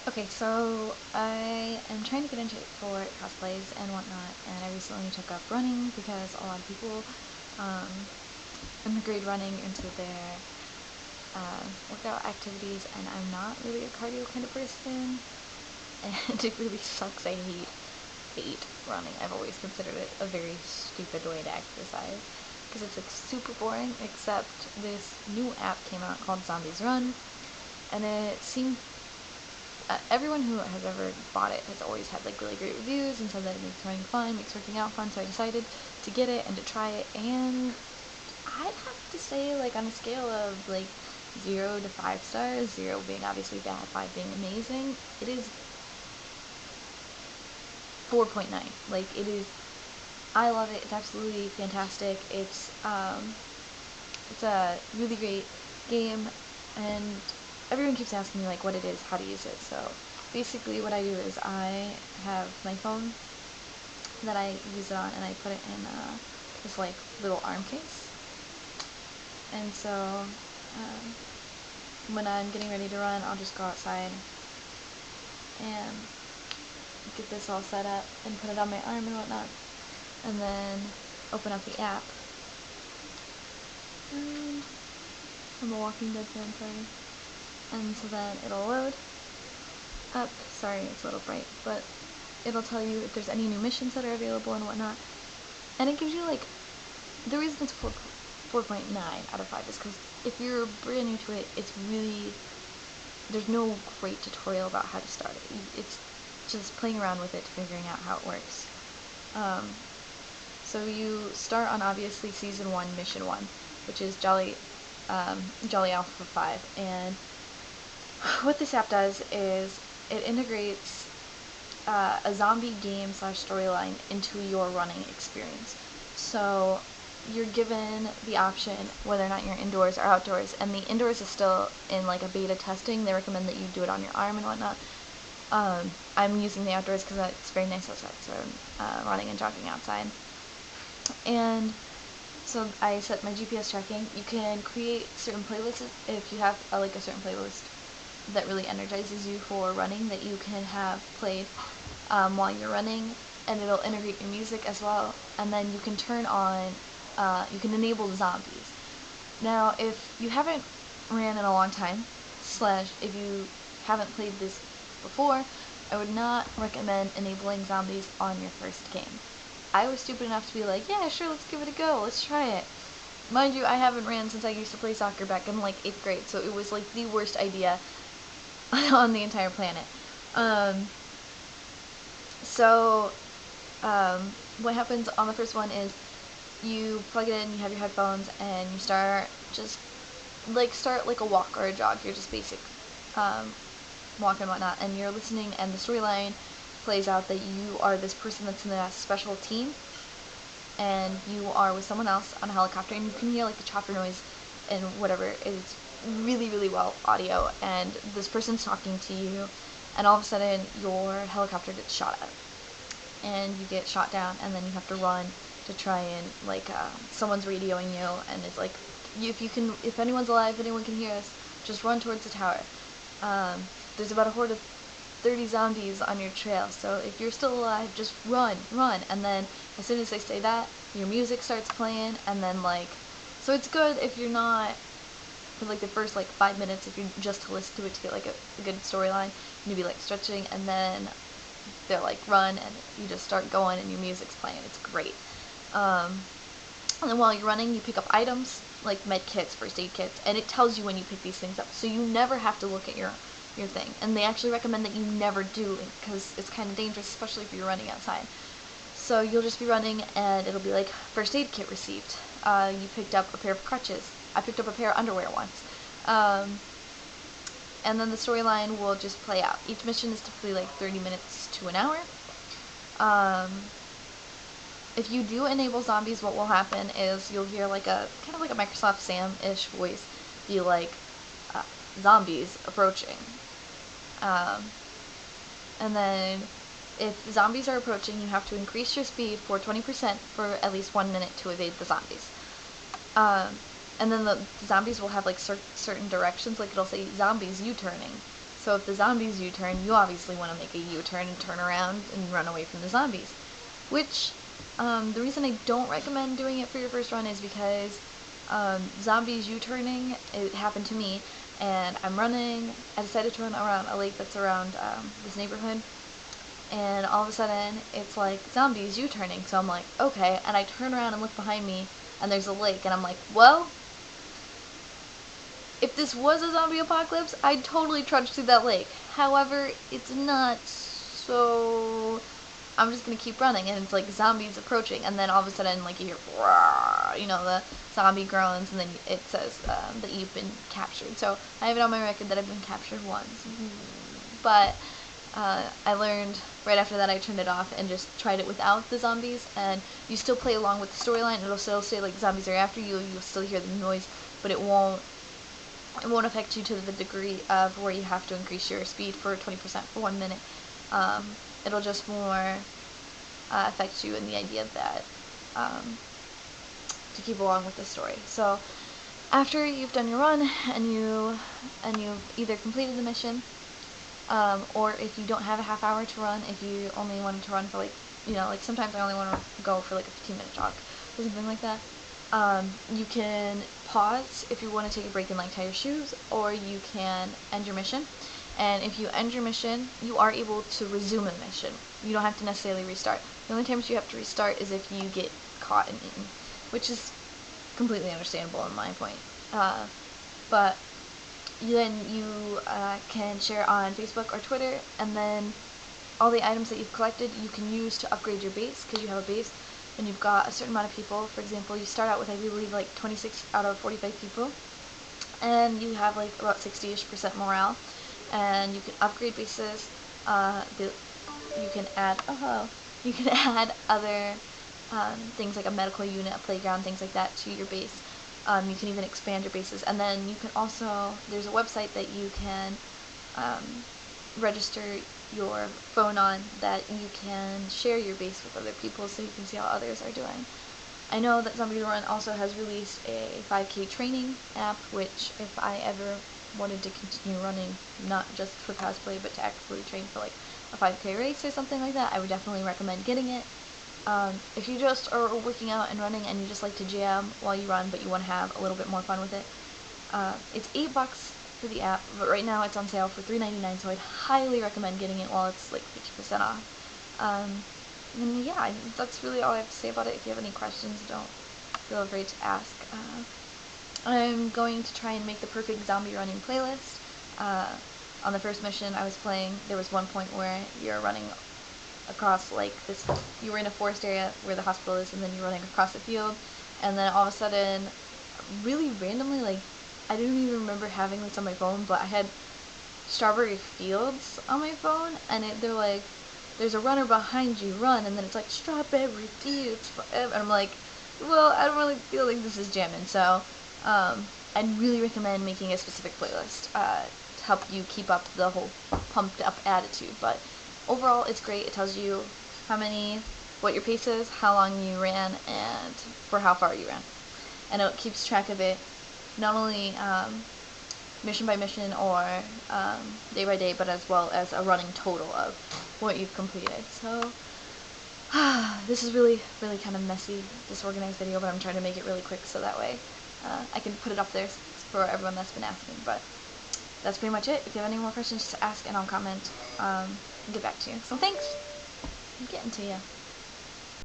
Okay, so I am trying to get into it for cosplays and whatnot, and I recently took up running because a lot of people um, immigrate running into their workout activities, and I'm not really a cardio kind of person, and it really sucks. I hate running. I've always considered it a very stupid way to exercise because it's like super boring, except this new app came out called Zombies Run, and it seemed everyone who has ever bought it has always had like really great reviews and said that it makes running fun, makes working out fun. So I decided to get it and to try it, and I'd have to say, like, on a scale of like 0 to 5 stars, 0 being obviously bad, 5 being amazing, it is 4.9. Like, it is. I love it. It's absolutely fantastic. It's a really great game, and everyone keeps asking me like what it is, how to use it. So basically, what I do is I have my phone that I use it on, and I put it in this like little arm case. And so when I'm getting ready to run, I'll just go outside and get this all set up and put it on my arm and whatnot, and then open up the app. I'm a Walking Dead fan, sorry. And so then it'll load up. Sorry, it's a little bright, but it'll tell you if there's any new missions that are available and whatnot. And it gives you like, the reason it's 4.9 out of 5 is because if you're brand new to it, it's really, there's no great tutorial about how to start it. It's just playing around with it, figuring out how it works. So you start on obviously Season 1, Mission 1, which is Jolly Alpha 5, and what this app does is it integrates a zombie game / storyline into your running experience. So you're given the option whether or not you're indoors or outdoors, and the indoors is still in like a beta testing. They recommend that you do it on your arm and whatnot. I'm using the outdoors because it's very nice outside, so I'm running and jogging outside. And so I set my GPS tracking. You can create certain playlists if you have like a certain playlist that really energizes you for running that you can have played while you're running, and it'll integrate your music as well. And then you can turn on, you can enable zombies. Now, if you haven't ran in a long time, / if you haven't played this before, I would not recommend enabling zombies on your first game. I was stupid enough to be like, yeah, sure, let's give it a go, let's try it. Mind you, I haven't ran since I used to play soccer back in like 8th grade, so it was like the worst idea on the entire planet. So, what happens on the first one is you plug it in, you have your headphones, and you start like a walk or a jog. You're just basic walk and whatnot, and you're listening, and the storyline plays out that you are this person that's in a special team, and you are with someone else on a helicopter, and you can hear like the chopper noise and whatever. It's really, really well audio, and this person's talking to you, and all of a sudden your helicopter gets shot at, and you get shot down, and then you have to run to try and like someone's radioing you, and it's like, if anyone's alive, if anyone can hear us, just run towards the tower. There's about a horde of 30 zombies on your trail, so if you're still alive, just run, and then as soon as they say that, your music starts playing, and then like, so it's good if you're not, for like the first like 5 minutes, if you just to listen to it to get like a good storyline, you be like stretching, and then they're like run, and you just start going, and your music's playing. It's great. And then while you're running, you pick up items like med kits, first aid kits, and it tells you when you pick these things up, so you never have to look at your thing. And they actually recommend that you never do, because it's kind of dangerous, especially if you're running outside. So you'll just be running, and it'll be like first aid kit received. You picked up a pair of crutches. I picked up a pair of underwear once. And then the storyline will just play out. Each mission is typically like 30 minutes to an hour. If you do enable zombies, what will happen is you'll hear like a kind of like a Microsoft Sam-ish voice be like, zombies approaching. And then if zombies are approaching, you have to increase your speed for 20% for at least 1 minute to evade the zombies. And then the zombies will have like certain directions, like it'll say zombies U-turning. So So if the zombies U-turn, you obviously want to make a U-turn and turn around and run away from the zombies. Which, the reason I don't recommend doing it for your first run is because zombies U-turning, it happened to me, and I'm running, I decided to run around a lake that's around this neighborhood, and all of a sudden, it's like, zombies U-turning, so I'm like, okay, and I turn around and look behind me, and there's a lake, and I'm like, well, if this was a zombie apocalypse, I'd totally trudge through that lake. However, it's not, so I'm just gonna keep running, and it's like zombies approaching, and then all of a sudden, like, you hear, the zombie groans, and then it says that you've been captured. So I have it on my record that I've been captured once, but I learned right after that I turned it off and just tried it without the zombies, and you still play along with the storyline. It'll still say like zombies are after you. You'll still hear the noise, but it won't affect you to the degree of where you have to increase your speed for 20% for 1 minute. It'll just more affect you in the idea that to keep along with the story. So after you've done your run and you've either completed the mission, or if you don't have a half hour to run, if you only wanted to run for like sometimes I only want to go for like a 15-minute jog or something like that. You can pause if you want to take a break and like tie your shoes, or you can end your mission. And if you end your mission, you are able to resume a mission. You don't have to necessarily restart. The only times you have to restart is if you get caught and eaten, which is completely understandable in my point. But then you can share on Facebook or Twitter, and then all the items that you've collected you can use to upgrade your base, because you have a base and you've got a certain amount of people. For example, you start out with, I believe, like 26 out of 45 people, and you have like about 60-ish% morale, and you can upgrade bases. You can add other things like a medical unit, a playground, things like that to your base. You can even expand your bases, and then you can also, there's a website that you can register your phone on, that you can share your base with other people so you can see how others are doing. I know that Zombie Run also has released a 5K training app, which if I ever wanted to continue running, not just for cosplay, but to actually train for like a 5K race or something like that, I would definitely recommend getting it. If you just are working out and running and you just like to jam while you run, but you want to have a little bit more fun with it, it's $8 for the app, but right now it's on sale for $3.99, so I'd highly recommend getting it while it's like 50% off. And yeah, that's really all I have to say about it. If you have any questions, don't feel afraid to ask. I'm going to try and make the perfect zombie running playlist. On the first mission I was playing, there was one point where you're running across like this, you were in a forest area where the hospital is, and then you're running across the field, and then all of a sudden, really randomly, like, I didn't even remember having this on my phone, but I had Strawberry Fields on my phone, and they're like, there's a runner behind you, run, and then it's like, Strawberry Fields forever, and I'm like, well, I don't really feel like this is jamming, so, I'd really recommend making a specific playlist, to help you keep up the whole pumped up attitude. But overall, it's great. It tells you what your pace is, how long you ran, and for how far you ran. And it keeps track of it, not only mission by mission or day by day, but as well as a running total of what you've completed. So this is really, really kind of messy, disorganized video, but I'm trying to make it really quick so that way I can put it up there for everyone that's been asking. But that's pretty much it. If you have any more questions, just ask and I'll comment and get back to you. So thanks. I'm getting to you.